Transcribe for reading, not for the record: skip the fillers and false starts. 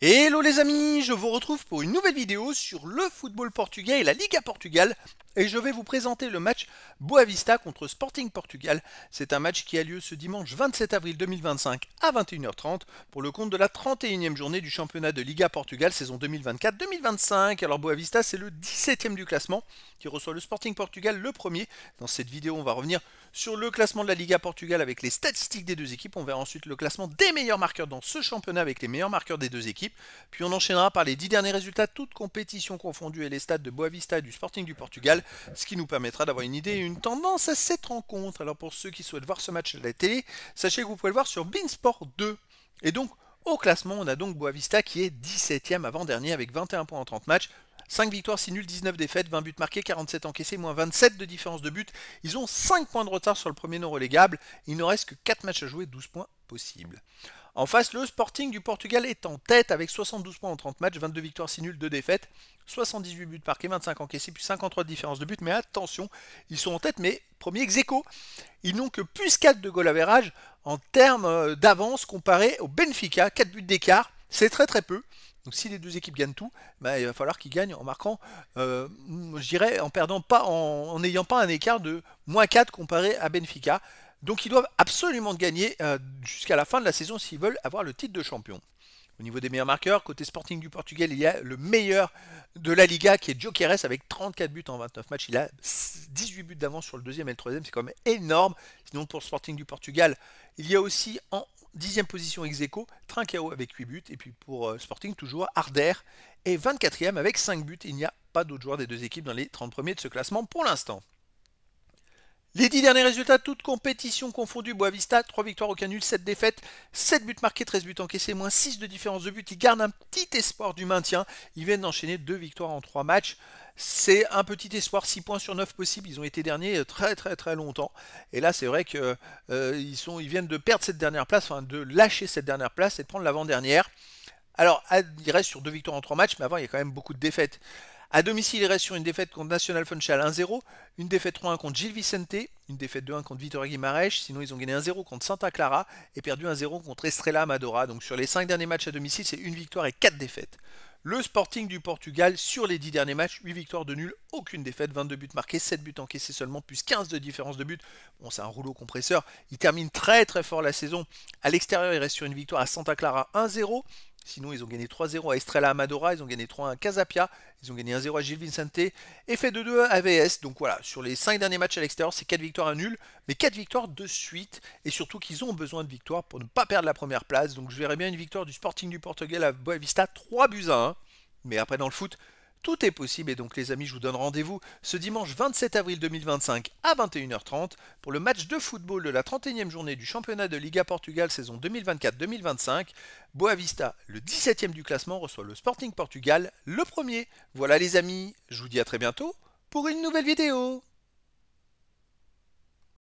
Hello les amis, je vous retrouve pour une nouvelle vidéo sur le football portugais et la Liga Portugal. Et je vais vous présenter le match Boavista contre Sporting Portugal. C'est un match qui a lieu ce dimanche 27 avril 2025 à 21h30 pour le compte de la 31e journée du championnat de Liga Portugal saison 2024-2025. Alors Boavista c'est le 17e du classement qui reçoit le Sporting Portugal le premier. Dans cette vidéo on va revenir sur le classement de la Liga Portugal avec les statistiques des deux équipes. On verra ensuite le classement des meilleurs marqueurs dans ce championnat avec les meilleurs marqueurs des deux équipes. Puis on enchaînera par les 10 derniers résultats, toutes compétitions confondues et les stats de Boavista et du Sporting du Portugal, ce qui nous permettra d'avoir une idée et une tendance à cette rencontre. Alors pour ceux qui souhaitent voir ce match à la télé, sachez que vous pouvez le voir sur beIN Sport 2. Et donc au classement, on a donc Boavista qui est 17e avant-dernier avec 21 points en 30 matchs. 5 victoires, 6 nuls, 19 défaites, 20 buts marqués, 47 encaissés, moins 27 de différence de but. Ils ont 5 points de retard sur le premier non relégable. Il ne reste que 4 matchs à jouer, 12 points possibles. En face, le Sporting du Portugal est en tête avec 72 points en 30 matchs, 22 victoires, 6 nuls, 2 défaites, 78 buts marqués, 25 encaissés, puis 53 de différence de but. Mais attention, ils sont en tête, mais premier ex-aequo. Ils n'ont que plus 4 de goal average en termes d'avance comparé au Benfica, 4 buts d'écart. C'est très très peu. Donc si les deux équipes gagnent tout, bah, il va falloir qu'ils gagnent en marquant, je dirais, en perdant pas, en n'ayant pas un écart de moins 4 comparé à Benfica. Donc ils doivent absolument gagner jusqu'à la fin de la saison s'ils veulent avoir le titre de champion. Au niveau des meilleurs marqueurs, côté Sporting du Portugal, il y a le meilleur de la Liga qui est Gyökeres avec 34 buts en 29 matchs. Il a 18 buts d'avance sur le deuxième et le troisième, c'est quand même énorme. Sinon pour Sporting du Portugal, il y a aussi en 10e position ex-aequo, Trincao avec 8 buts. Et puis pour Sporting, toujours Arder est 24e avec 5 buts. Il n'y a pas d'autres joueurs des deux équipes dans les 30 premiers de ce classement pour l'instant. Les 10 derniers résultats, toutes compétitions confondues, Boavista, 3 victoires, aucun nul, 7 défaites, 7 buts marqués, 13 buts encaissés, moins 6 de différence de but. Ils gardent un petit espoir du maintien. Ils viennent d'enchaîner 2 victoires en 3 matchs. C'est un petit espoir, 6 points sur 9 possibles. Ils ont été derniers très très très longtemps. Et là, c'est vrai qu'ils ils viennent de perdre cette dernière place, enfin de lâcher cette dernière place et de prendre l'avant-dernière. Alors, il reste sur 2 victoires en 3 matchs, mais avant, il y a quand même beaucoup de défaites. À domicile, il reste sur une défaite contre National Funchal 1-0, une défaite 3-1 contre Gil Vicente, une défaite 2-1 contre Vitória Guimarães, sinon ils ont gagné 1-0 contre Santa Clara et perdu 1-0 contre Estrela Amadora. Donc sur les 5 derniers matchs à domicile, c'est une victoire et 4 défaites. Le Sporting du Portugal, sur les 10 derniers matchs, 8 victoires de nul, aucune défaite, 22 buts marqués, 7 buts encaissés seulement, plus 15 de différence de but. Bon, c'est un rouleau compresseur. Il termine très très fort la saison. À l'extérieur, il reste sur une victoire à Santa Clara 1-0. Sinon, ils ont gagné 3-0 à Estrela Amadora, ils ont gagné 3-1 à Casapia, ils ont gagné 1-0 à Gil Vicente et fait 2-2 à AVS. Donc voilà, sur les 5 derniers matchs à l'extérieur, c'est 4 victoires à nul, mais 4 victoires de suite. Et surtout qu'ils ont besoin de victoires pour ne pas perdre la première place. Donc je verrais bien une victoire du Sporting du Portugal à Boavista, 3 buts à 1. Mais après, dans le foot, tout est possible. Et donc, les amis, je vous donne rendez-vous ce dimanche 27 avril 2025 à 21h30 pour le match de football de la 31e journée du championnat de Liga Portugal saison 2024-2025. Boavista, le 17e du classement, reçoit le Sporting Portugal, le premier. Voilà, les amis, je vous dis à très bientôt pour une nouvelle vidéo.